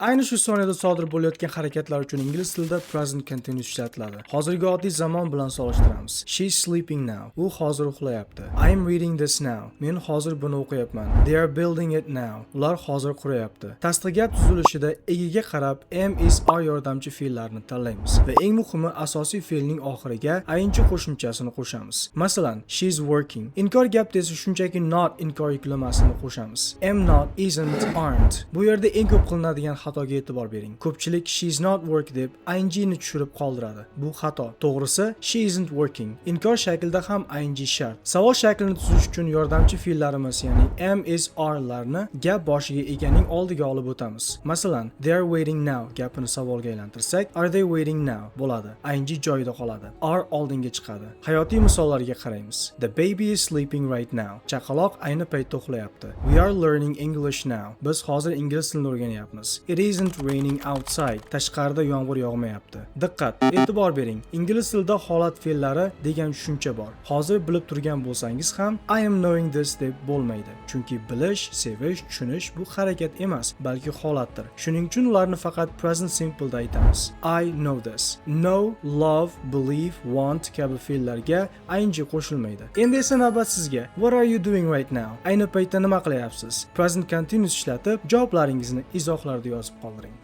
Ayni shu soniyada sodir bo'layotgan harakatlar uchun ingliz tilida present continuous ishlatiladi. Hozirgi oddiy zamon bilan solishtiramiz. She's sleeping now. U hozir uxlayapti. I'm reading this now. Men hozir buni o'qiyapman. They are building it now. Ular hozir quryapti. Tasdiq gap tuzilishida egiga qarab am is are yordamchi fe'llarni tanlaymiz va eng muhimi asosiy fe'lning oxiriga ing qo'shimchasini qo'shamiz. Masalan, she's working. Inkor gapda esa shunchaki not inkor yuklamasini qo'shamiz. Am not, isn't, aren't. Bu yerda eng ko'p qilinadigan xatoga e'tibor bering. Ko'pchilik she's not work deb ing ni tushirib qoldiradi. Bu xato. To'g'risi she isn't working. Inkor shaklida ham ing shart. Savol shaklini tuzish uchun yordamchi fe'llarimiz, ya'ni am is are larni gap boshiga eganing oldiga olib o'tamiz. Masalan, they are waiting now gapini savolga aylantirsak, are they waiting now bo'ladi. Ing joyida qoladi. Are oldinga chiqadi. Hayotiy misollarga qaraymiz. The baby is sleeping right now. Chaqaloq ayni paytda uxlayapti. We are learning English now. Biz hozir ingliz tilini o'rganyapmiz. It isn't raining outside. Tashqarida yomg'ir yog'mayapti. Diqqat, e'tibor bering. Ingliz tilida holat fe'llari degan tushuncha bor. Hozir bilib turgan bo'lsangiz ham I am knowing this deb bo'lmaydi. Chunki bilish, sevish, tushunish bu harakat emas, balki holatdir. Shuning uchun ularni faqat present simple da aytamiz. I know this. Know, love, believe, want kabi fe'llarga ing qo'shilmaydi. Endi esa navbat sizga. What are you doing right now? Ayni paytda nima qilyapsiz? Present continuous ishlatib, javoblaringizni izohlarda yozib qoldiring.